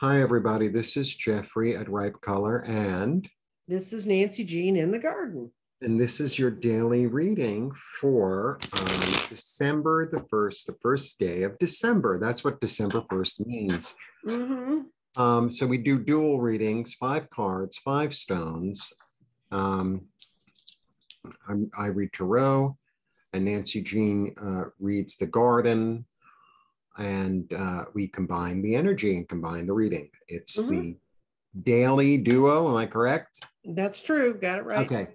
Hi, everybody. This is Jeffrey at Ripecolor, and This is Nancy Jean in the garden. this is your daily reading for December the 1st, the first day of December. That's what December 1st means. So we do dual readings, 5 cards, 5 stones. I read tarot, and Nancy Jean reads the garden, and we combine the energy and combine the reading. It's the daily duo. Am I correct? That's true. Got it right. Okay.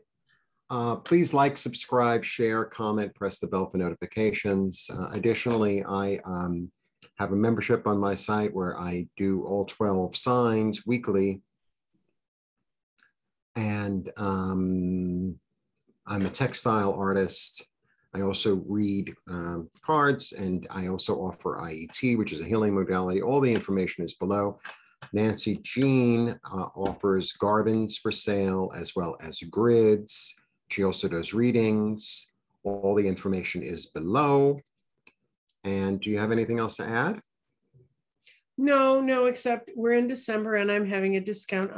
Please like, subscribe, share, comment, press the bell for notifications. Additionally, I have a membership on my site where I do all 12 signs weekly. And I'm a textile artist. I also read cards, and I also offer IET, which is a healing modality. All the information is below. Nancy Jean offers gardens for sale as well as grids. She also does readings. All the information is below. And do you have anything else to add? No, except we're in December and I'm having a discount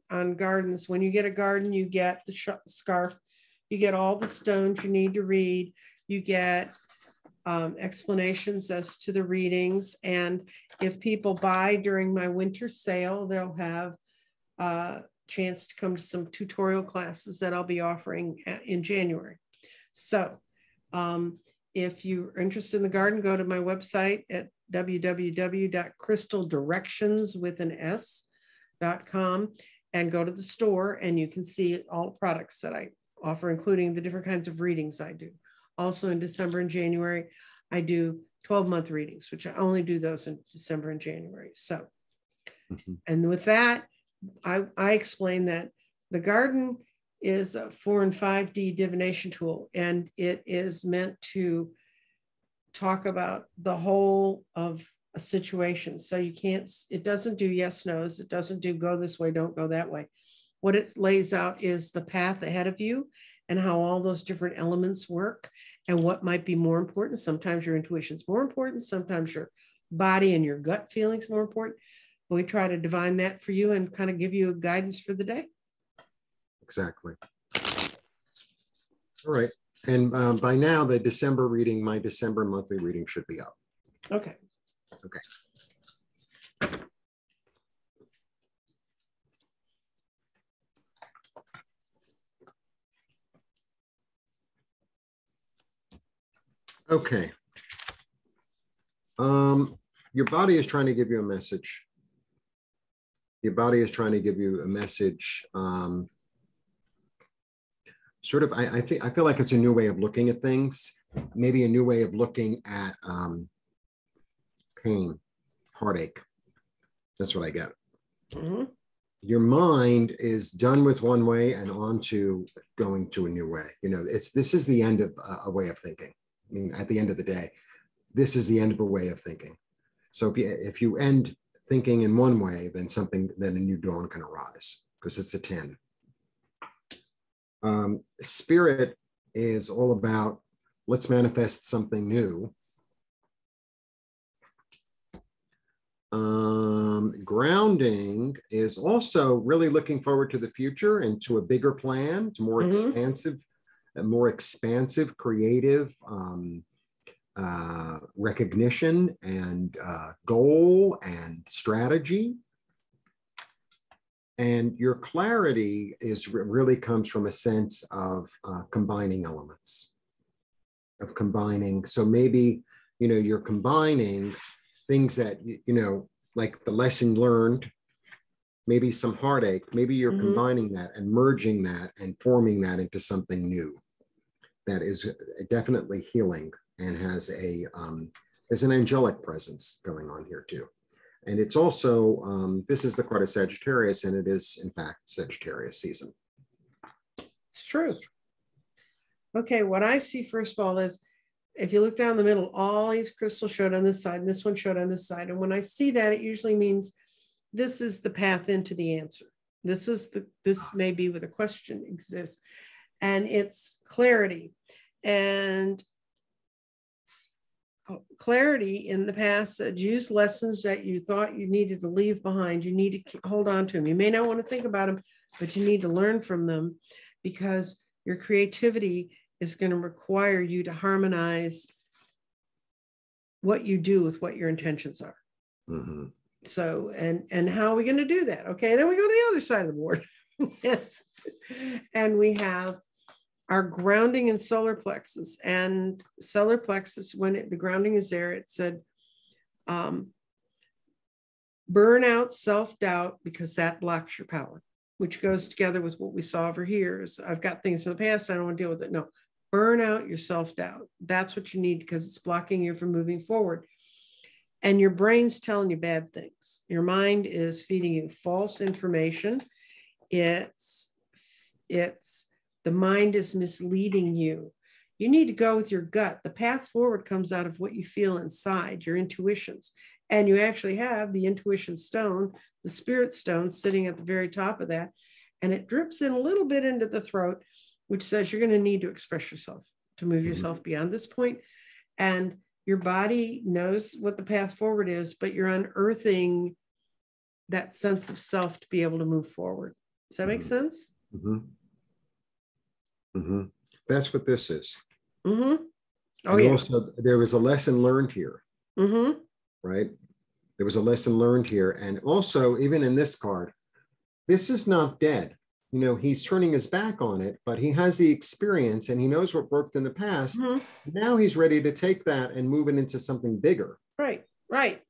on gardens. When you get a garden, you get the scarf. You get all the stones you need to read. You get explanations as to the readings. And if people buy during my winter sale, they'll have a chance to come to some tutorial classes that I'll be offering in January. So if you're interested in the garden, go to my website at www.crystaldirections.com and go to the store, and you can see all the products that I offer, including the different kinds of readings I do. Also in December and January, I do 12-month readings, which I only do those in December and January. So, and with that, I explain that the garden is a 4 and 5D divination tool, and it is meant to talk about the whole of a situation. So you can't, it doesn't do yes, no's. It doesn't do go this way, don't go that way. What it lays out is the path ahead of you and how all those different elements work and what might be more important. Sometimes your intuition's more important. Sometimes your body and your gut feelings more important. But we try to divine that for you and kind of give you a guidance for the day. Exactly. All right. And by now, the December reading, my December monthly reading should be up. Okay. Okay. Okay. Your body is trying to give you a message. Your body is trying to give you a message. Sort of, I feel like it's a new way of looking at things. Maybe a new way of looking at pain, heartache. That's what I get. Your mind is done with one way and on to going to a new way. You know, this is the end of a way of thinking. I mean, at the end of the day, this is the end of a way of thinking. So if you end thinking in one way, then a new dawn can arise, because it's a 10. Spirit is all about, let's manifest something new. Grounding is also really looking forward to the future and to a bigger plan, to more expansive, creative recognition and goal and strategy. And your clarity really comes from a sense of combining elements, So maybe, you're combining things that, like the lesson learned, maybe some heartache, maybe you're combining that and merging that and forming that into something new that is definitely healing and has there's an angelic presence going on here too. And it's also, this is the card of Sagittarius, and it is, in fact, Sagittarius season. It's true. Okay, what I see, first of all, is if you look down the middle, all these crystals showed on this side, and this one showed on this side. And when I see that, it usually means this is the path into the answer. This may be where the question exists. And it's clarity. And clarity in the past said use lessons that you thought you needed to leave behind. You need to hold on to them. You may not want to think about them, but you need to learn from them, because your creativity is going to require you to harmonize what you do with what your intentions are. Mm-hmm. So, and how are we going to do that? Okay, then we go to the other side of the board. And we have our grounding in solar plexus. And solar plexus, when the grounding is there, it said, burn out self-doubt, because that blocks your power, which goes together with what we saw over here. Is I've got things in the past, I don't want to deal with it. No, burn out your self-doubt. That's what you need, because it's blocking you from moving forward. And your brain's telling you bad things. Your mind is feeding you false information. It's the mind is misleading you. You need to go with your gut. The path forward comes out of what you feel inside, your intuitions. And you actually have the intuition stone, the spirit stone, sitting at the very top of that. And it drips in a little bit into the throat, which says you're going to need to express yourself, to move yourself beyond this point. And your body knows what the path forward is, but you're unearthing that sense of self to be able to move forward. Does that make sense? Mm-hmm. Mm-hmm. That's what this is. Mm-hmm. Oh, and yeah. Also, there was a lesson learned here, Mm-hmm. right? There was a lesson learned here. And also, even in this card, this is not dead. You know, he's turning his back on it, but he has the experience and he knows what worked in the past. Mm-hmm. Now he's ready to take that and move it into something bigger. Right.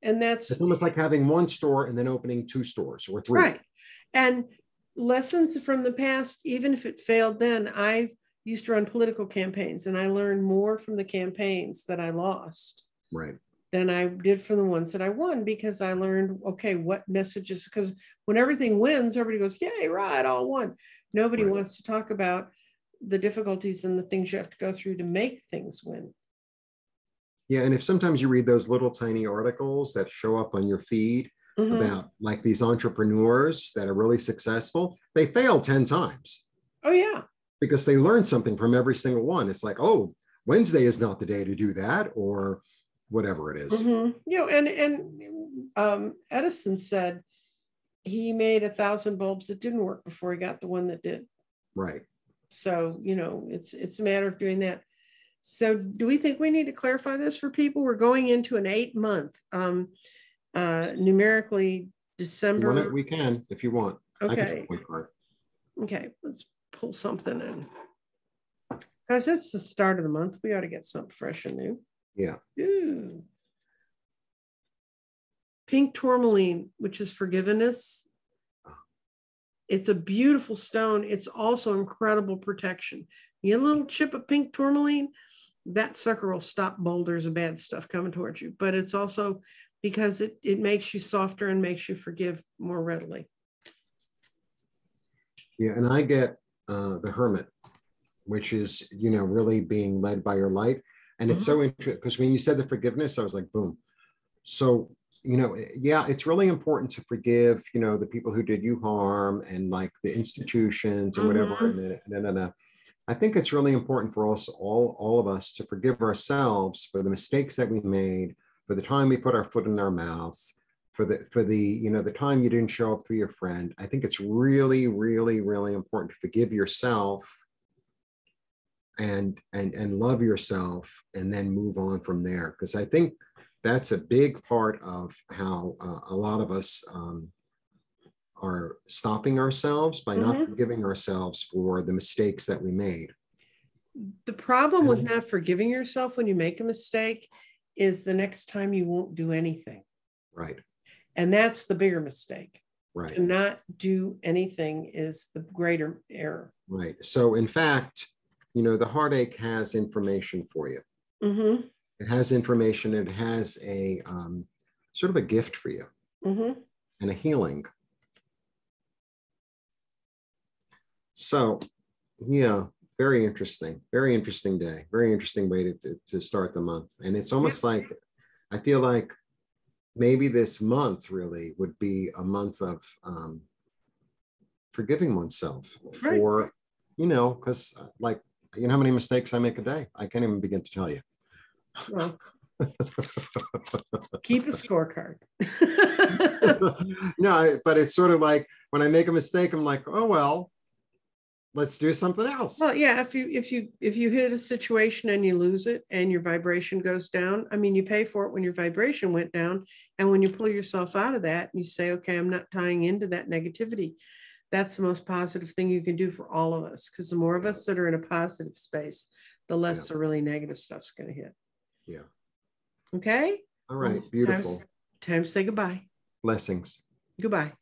And it's almost like having one store and then opening 2 stores or 3. Right. And lessons from the past, even if it failed then, I used to run political campaigns, and I learned more from the campaigns that I lost. Right. Than I did from the ones that I won, because I learned, okay, what messages, because when everything wins, everybody goes, yay, right, all won. Nobody wants to talk about the difficulties and the things you have to go through to make things win. Yeah, and if sometimes you read those little tiny articles that show up on your feed about like these entrepreneurs that are really successful, they fail 10 times. Oh, yeah. Because they learn something from every single one. It's like, oh, Wednesday is not the day to do that, or whatever it is. You know, and Edison said he made 1,000 bulbs that didn't work before he got the one that did. Right. So, you know, it's a matter of doing that. So do we think we need to clarify this for people? We're going into an 8-month, numerically December. We can, if you want. Okay. Okay, let's pull something in. Because it's the start of the month. We ought to get something fresh and new. Yeah. Ooh. Pink tourmaline, which is forgiveness. It's a beautiful stone. It's also incredible protection. You get a little chip of pink tourmaline, that sucker will stop boulders of bad stuff coming towards you. But it's also because it makes you softer and makes you forgive more readily. Yeah, and I get the Hermit, which is, you know, really being led by your light. And it's so interesting because when you said the forgiveness, I was like, boom. So, you know, yeah, it's really important to forgive, you know, the people who did you harm and like the institutions and whatever. And I think it's really important for us, all of us, to forgive ourselves for the mistakes that we made, for the time we put our foot in our mouths, for the you know, the time you didn't show up for your friend. I think it's really, really, really important to forgive yourself and love yourself, and then move on from there. Because I think that's a big part of how a lot of us are stopping ourselves by not forgiving ourselves for the mistakes that we made. The problem with not forgiving yourself when you make a mistake is the next time you won't do anything. Right. And that's the bigger mistake. Right. To not do anything is the greater error. Right. So in fact, you know, the heartache has information for you. It has information. It has a sort of a gift for you and a healing. So, yeah, very interesting day, very interesting way to start the month. And it's almost like, I feel like maybe this month really would be a month of forgiving oneself for, you know, because like, you know how many mistakes I make a day? I can't even begin to tell you. Well, Keep a scorecard. No, but it's sort of like when I make a mistake, I'm like, oh, well, let's do something else. Well, yeah, if you hit a situation and you lose it and your vibration goes down, I mean, you pay for it when your vibration went down. And when you pull yourself out of that and you say, okay, I'm not tying into that negativity, that's the most positive thing you can do for all of us. Because the more of us that are in a positive space, the less the really negative stuff's going to hit. Yeah. Okay. All right. Beautiful. Time to say goodbye. Blessings. Goodbye.